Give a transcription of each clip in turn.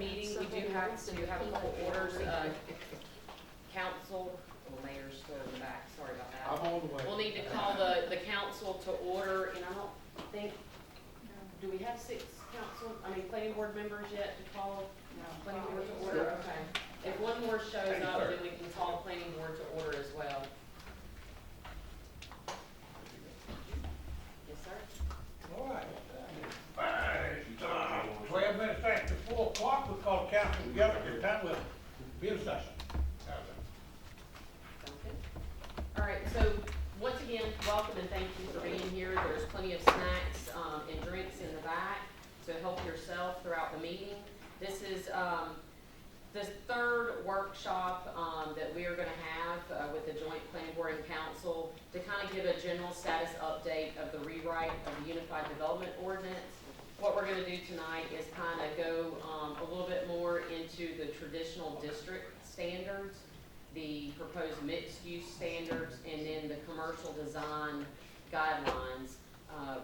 meeting, we do have to have a couple orders, council, mayor's still in the back, sorry about that. I'm on the way. We'll need to call the council to order, and I don't think, do we have 6 planning board members yet to call planning board to order? Okay. If one more shows up, then we can call planning board to order as well. Yes, sir? All right. 12 minutes after 4 o'clock, we call council together, this time we'll be in session. Sounds good. All right, so once again, welcome and thank you for being here. There's plenty of snacks and drinks in the back, so help yourself throughout the meeting. This is the 3rd workshop that we are going to have with the Joint Planning Board and Council to kind of give a general status update of the rewrite of the Unified Development Ordinance. What we're going to do tonight is kind of go a little bit more into the traditional district standards, the proposed mixed-use standards, and then the commercial design guidelines.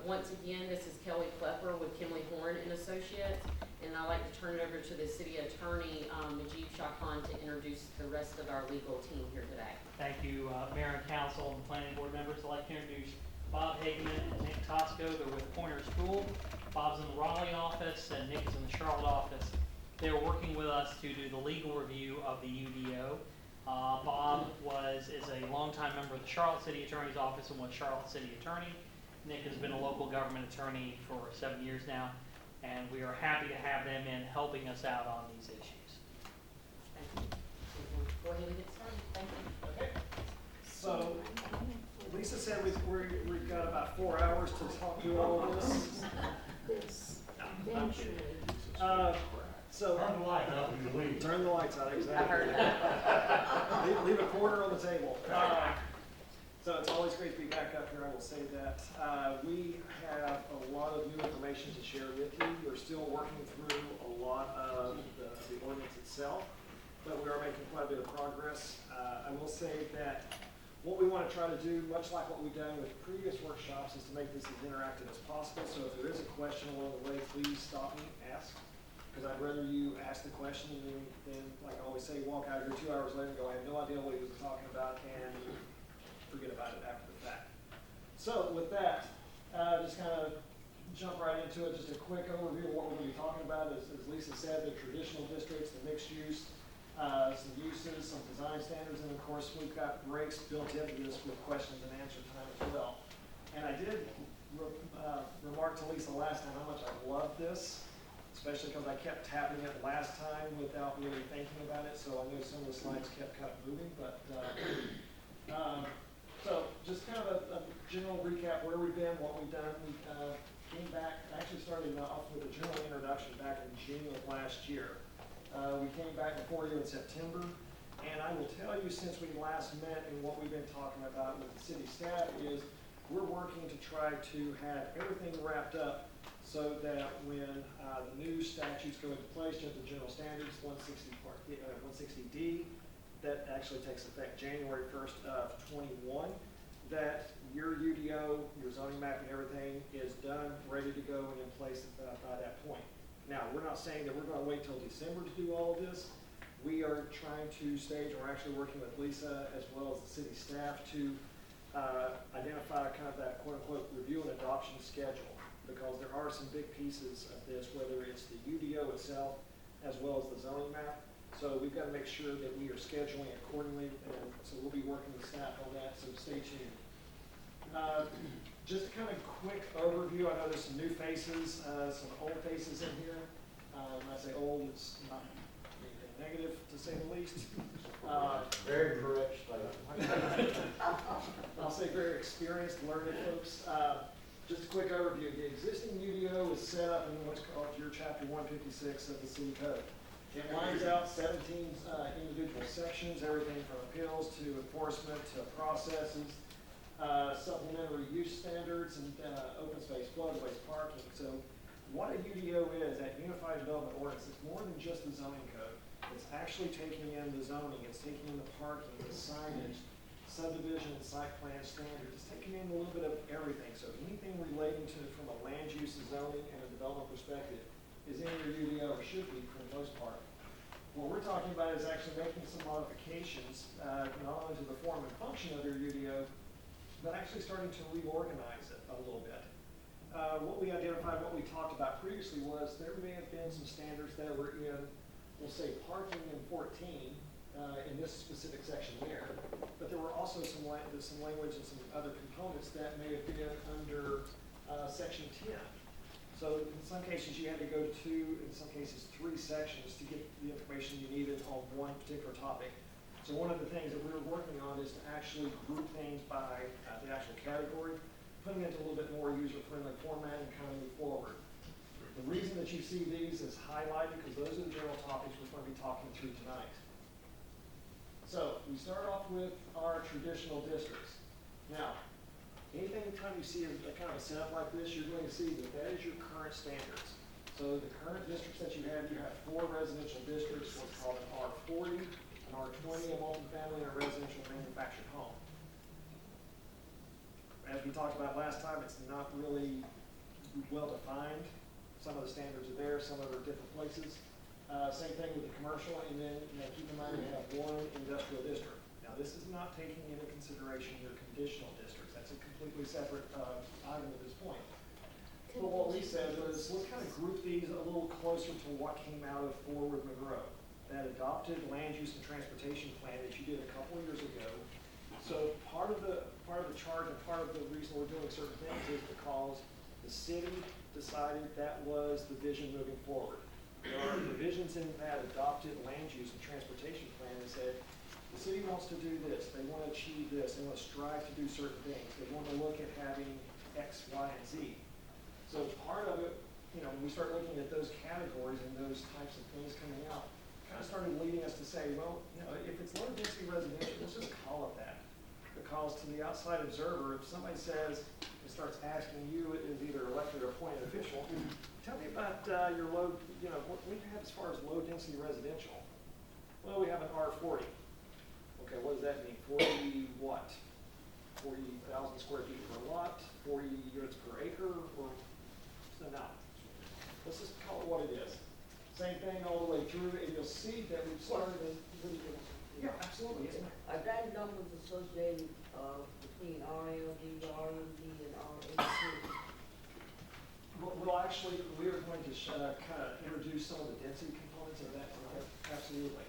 Once again, this is Kelly Klepper with Kimley Horn and Associates, and I'd like to turn it over to the city attorney, Majib Shahkhan, to introduce the rest of our legal team here today. Thank you, Mayor and Council and planning board members. I'd like to introduce Bob Hageman and Nick Tosco. They're with Pointer School. Bob's in the Raleigh office and Nick is in the Charlotte office. They're working with us to do the legal review of the UDO. Bob is a longtime member of the Charlotte City Attorney's Office and was Charlotte City Attorney. Nick has been a local government attorney for 7 years now, and we are happy to have them in helping us out on these issues. Thank you. Go ahead and get started. Thank you. Okay. So, Lisa said we've got about 4 hours to talk through all of this. So Turn the light up when you leave. turn the lights out, exactly. I heard that. Leave a quarter on the table. So it's always great to be back up here, I will say that. We have a lot of new information to share with you. We're still working through a lot of the ordinance itself, but we are making quite a bit of progress. I will say that what we want to try to do, much like what we've done with previous workshops, is to make this as interactive as possible. So if there is a question along the way, please stop me, ask. Because I'd rather you ask the question than, like I always say, walk out here 2 hours later and go, I have no idea what he was talking about, and forget about it after the fact. So with that, just kind of jump right into it. Just a quick overview of what we're going to be talking about. As Lisa said, the traditional districts, the mixed use, some uses, some design standards, and of course we've got breaks built into this with questions and answer time as well. And I did remark to Lisa last time how much I love this, especially because I kept tapping it last time without really thinking about it, so I know some of the slides kept kind of moving, but so just kind of a general recap where we've been, what we've done. We came back, actually started off with a general introduction back in June of last year. We came back before you in September, and I will tell you, since we last met and what we've been talking about with the city staff is we're working to try to have everything wrapped up so that when the new statutes go into place, just the general standards, 160D, that actually takes effect January 1st of 21, that your UDO, your zoning map and everything is done, ready to go and in place by that point. Now, we're not saying that we're going to wait till December to do all of this. We are trying to stage, and we're actually working with Lisa as well as the city staff to identify kind of that quote-unquote review and adoption schedule, because there are some big pieces of this, whether it's the UDO itself as well as the zoning map. So we've got to make sure that we are scheduling accordingly, and so we'll be working with staff on that, so stay tuned. Just a kind of quick overview. I know there's some new faces, some old faces in here. When I say old, it's not anything negative, to say the least. Very correct statement. I'll say very experienced, learned folks. Just a quick overview. The existing UDO is set up in what's called your Chapter 156 of the City Code. It lines out 17 individual sections, everything from appeals to enforcement to processes, supplementary use standards, and open space, floodways, parking. So what a UDO is, that Unified Development Ordinance, it's more than just the zoning code. It's actually taking in the zoning, it's taking in the parking, the signage, subdivision and site plan standards. It's taking in a little bit of everything. So anything relating to from a land use, zoning, and a development perspective, is in your UDO, or should be for the most part. What we're talking about is actually making some modifications, not only to the form and function of your UDO, but actually starting to reorganize it a little bit. What we identified, what we talked about previously was there may have been some standards that were in, we'll say, parking in 14, in this specific section there, but there were also some language and some other components that may have been under section 10. So in some cases you had to go to, in some cases 3 sections to get the information you needed on one particular topic. So one of the things that we were working on is to actually group things by the actual category, putting it into a little bit more user-friendly format and kind of move forward. The reason that you see these is highlighted because those are the general topics we're going to be talking through tonight. So we start off with our traditional districts. Now, anytime you see a kind of a setup like this, you're going to see that that is your current standards. So the current districts that you have 4 residential districts, what's called an R40, an R20, a multifamily, and a residential manufactured home. As we talked about last time, it's not really well defined. Some of the standards are there, some of them are different places. Same thing with the commercial, and then keep in mind we have 1 industrial district. Now this is not taking into consideration your conditional districts. That's a completely separate item at this point. But what we said was, let's kind of group these a little closer to what came out of Forward Monroe, that adopted land use and transportation plan that you did a couple of years ago. So part of the charge and part of the reason we're doing certain things is because the city decided that was the vision moving forward. There are provisions in that adopted land use and transportation plan that said the city wants to do this, they want to achieve this, they want to strive to do certain things, they want to look at having X, Y, and Z. So part of it, when we start looking at those categories and those types of things coming out, kind of started leading us to say, well, if it's low density residential, let's just call it that. Because to the outside observer, if somebody says, and starts asking you as either elected or appointed official, tell me about your low, what we have as far as low density residential. Well, we have an R40. Okay, what does that mean? 40 what? 40,000 square feet per lot, 40 units per acre, or, so now, let's just call it what it is. Same thing all the way through, and you'll see that we've started. Yeah, absolutely. Yes, Are there numbers associated between RLD, RMD, and RAC? Well, actually, we are going to kind of introduce some of the density components of that tonight. Absolutely.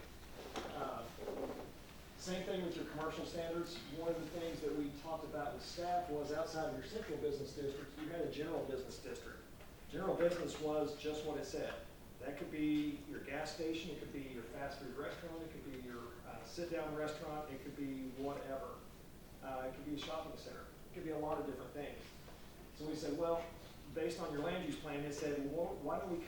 Same thing with your commercial standards. One of the things that we talked about with staff was outside of your central business district, you had a general business district. General business was just what it said. That could be your gas station, it could be your fast food restaurant, it could be your sit-down restaurant, it could be whatever. It could be a shopping center. It could be a lot of different things. So we said, well, based on your land use plan, it said, well, why don't we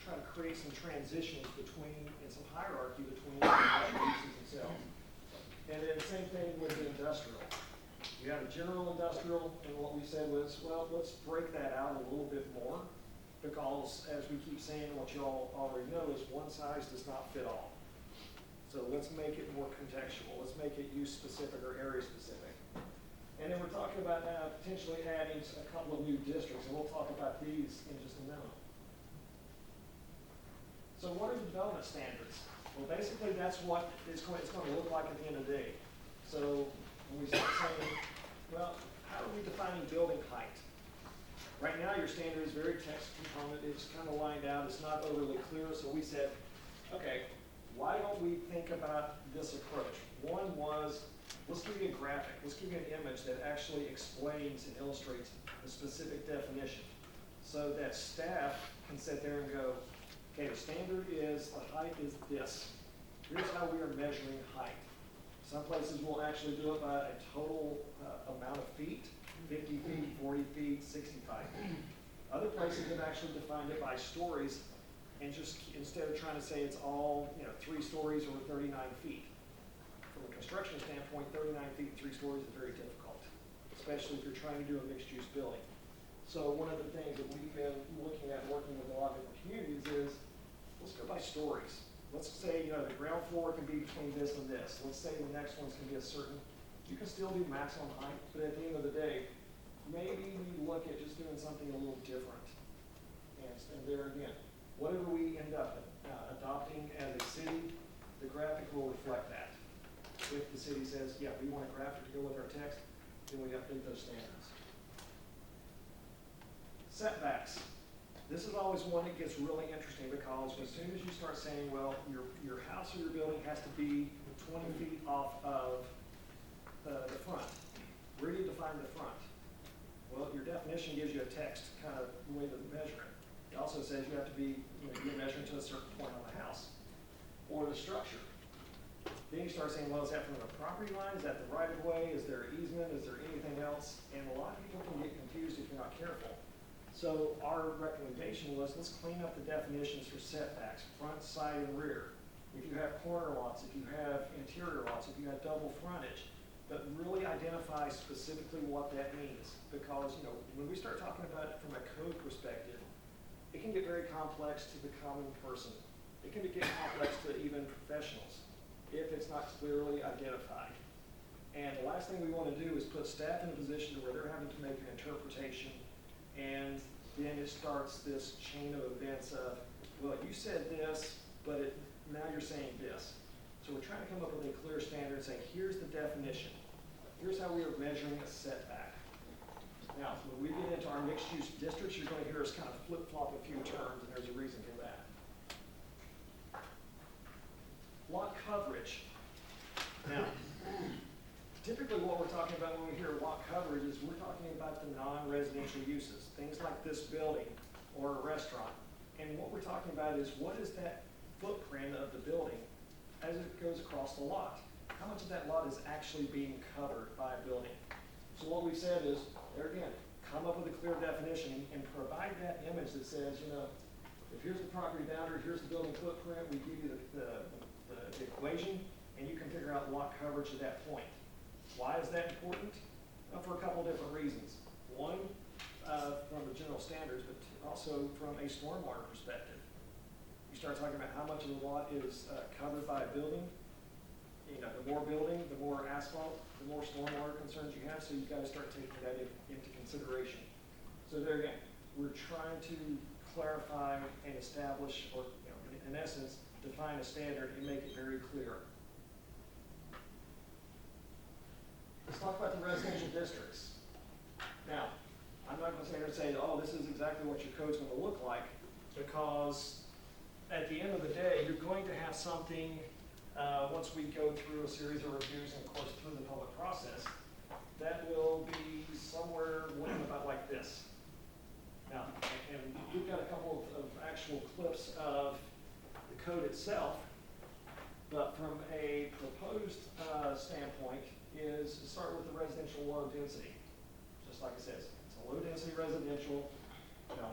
try to create some transitions between, and some hierarchy between the industrial uses themselves. And then same thing with the industrial. You have a general industrial, and what we said was, well, let's break that out a little bit more, because as we keep saying, what you all already know is one size does not fit all. So let's make it more contextual. Let's make it use specific or area specific. And then we're talking about now potentially adding a couple of new districts, and we'll talk about these in just a minute. So what are the development standards? Well, basically that's what it's going to look like at the end of the day. So when we start saying, well, how are we defining building height? Right now your standard is very text component. It's kind of lined out. It's not overly clear. So we said, okay, why don't we think about this approach? One was, let's give you a graphic. Let's give you an image that actually explains and illustrates the specific definition so that staff can sit there and go, okay, the standard is, the height is this. Here's how we are measuring height. Some places will actually do it by a total amount of feet, 50 feet, 40 feet, 65 feet. Other places have actually defined it by stories, and just instead of trying to say it's all 3 stories or 39 feet. From a construction standpoint, 39 feet and 3 stories is very difficult, especially if you're trying to do a mixed use building. So one of the things that we've been looking at working with a lot of different communities is, let's go by stories. Let's say, the ground floor can be between this and this. Let's say the next one's can be a certain, you can still do maximum height, but at the end of the day, maybe we look at just doing something a little different. And there again, Whatever we end up adopting as a city, the graphic will reflect that. If the city says, yeah, we want a graphic to go with our text, then we update those standards. Setbacks. This is always one that gets really interesting because as soon as you start saying, well, your house or your building has to be 20 feet off of the front, where do you define the front? Well, your definition gives you a text, kind of the way to measure it. It also says you have to be, you're measuring to a certain point on the house or the structure. Then you start saying, well, is that from the property line? Is that the right of way? Is there an easement? Is there anything else? And a lot of people can get confused if you're not careful. So our recommendation was, let's clean up the definitions for setbacks, front, side, and rear. If you have corner lots, if you have interior lots, if you have double frontage, but really identify specifically what that means. Because, when we start talking about it from a code perspective, it can get very complex to the common person. It can get complex to even professionals if it's not clearly identified. And the last thing we want to do is put staff in a position where they're having to make an interpretation, and then it starts this chain of events of, well, you said this, but now you're saying this. So we're trying to come up with a clear standard and say, here's the definition. Here's how we are measuring a setback. Now, when we get into our mixed-use districts, you're going to hear us kind of flip-flop a few terms, and there's a reason for that. Lot coverage. Now, typically what we're talking about when we hear lot coverage is we're talking about the non-residential uses, things like this building or a restaurant. And what we're talking about is what is that footprint of the building as it goes across the lot? How much of that lot is actually being covered by a building? So what we said is, there again, come up with a clear definition and provide that image that says, if here's the property boundary, here's the building footprint, we give you the equation, and you can figure out lot coverage at that point. Why is that important? Well, for a couple different reasons. One, from the general standards, but also from a stormwater perspective. You start talking about how much of the lot is covered by a building. The more building, the more asphalt, the more stormwater concerns you have, so you've got to start taking that into consideration. So there again, we're trying to clarify and establish, or in essence, define a standard and make it very clear. Let's talk about the residential districts. Now, I'm not going to sit here and say, oh, this is exactly what your code's going to look like, because at the end of the day, you're going to have something, once we go through a series of reviews and, of course, through the public process, that will be somewhere looking about like this. Now, and we've got a couple of actual clips of the code itself, but from a proposed standpoint is to start with the residential low density. Just like it says, it's a low density residential,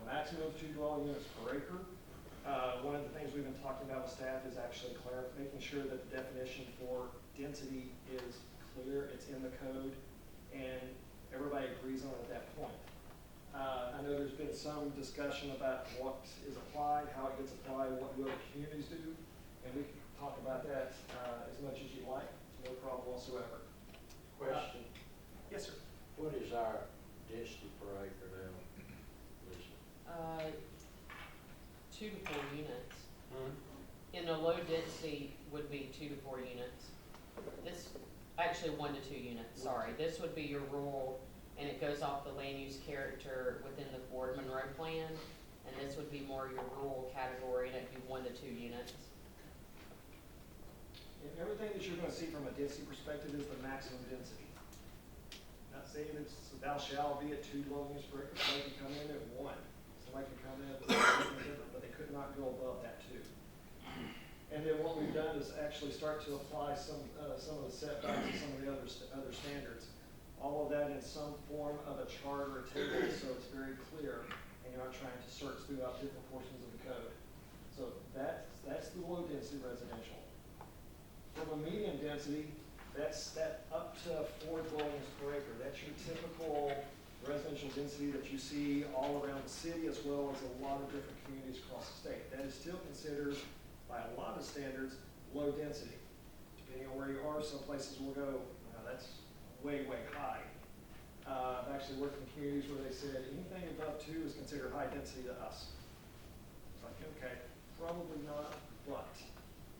maximum of 2 dwelling units per acre. One of the things we've been talking about with staff is actually making sure that the definition for density is clear, it's in the code, and everybody agrees on it at that point. I know there's been some discussion about what is applied, how it gets applied, what other communities do, and we can talk about that as much as you like, no problem whatsoever. Question, Yes, sir. what is our density per acre now, Lisa? 2 to 4 units. In a low density would be 2 to 4 units. This, actually 1 to 2 units, sorry. This would be your rural, and it goes off the land use character within the Ford Monroe plan. And this would be more your rural category, and it'd be 1 to 2 units. And everything that you're going to see from a density perspective is the maximum density. Not saying it's thou shalt be at 2 dwelling units per acre, somebody can come in at 1. Somebody can come in at something different, but they could not go above that 2. And then what we've done is actually start to apply some of the setbacks and some of the other standards. All of that in some form of a chart or a table, so it's very clear, and you're not trying to search throughout different portions of the code. So that's the low density residential. From a medium density, that's that up to 4 dwellings per acre. That's your typical residential density that you see all around the city, as well as a lot of different communities across the state. That is still considered, by a lot of standards, low density. Depending on where you are, some places will go, that's way, way high. I've actually worked in communities where they said anything above 2 is considered high density to us. It's like, Okay, probably not, but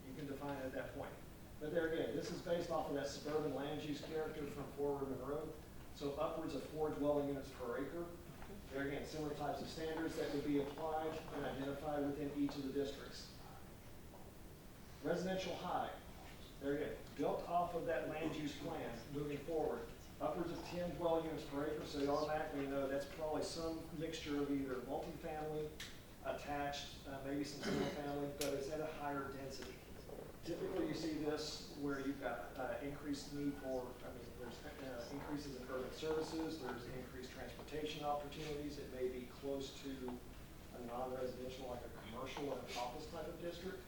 you can define it at that point. But there again, this is based off of that suburban land use character from forward Monroe. So upwards of 4 dwelling units per acre. There again, similar types of standards that would be applied and identified within each of the districts. Residential high, there again, built off of that land use plan moving forward, upwards of 10 dwelling units per acre, so you automatically know that's probably some mixture of either multifamily, attached, maybe some single family, but it's at a higher density. Typically, you see this where you've got increased need for, there's increases in urban services, there's increased transportation opportunities. It may be close to a non-residential, like a commercial or an office type of district.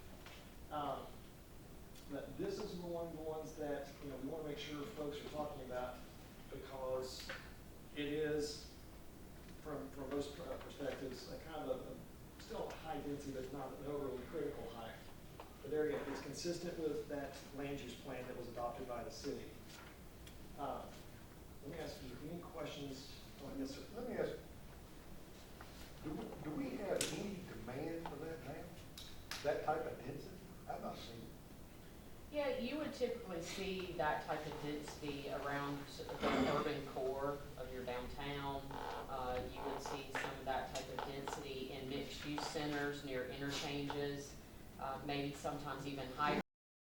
But this is one of the ones that, we want to make sure folks are talking about, because it is, from most perspectives, a kind of still a high density, but not an overly critical high. But there again, it's consistent with that land use plan that was adopted by the city. Let me ask you, any questions? Oh, yes, sir. Let me ask, do we have any demand for that now? That type of density? I've not seen it. Yeah, you would typically see that type of density around the urban core of your downtown. You would see some of that type of density in mixed-use centers near interchanges, maybe sometimes even higher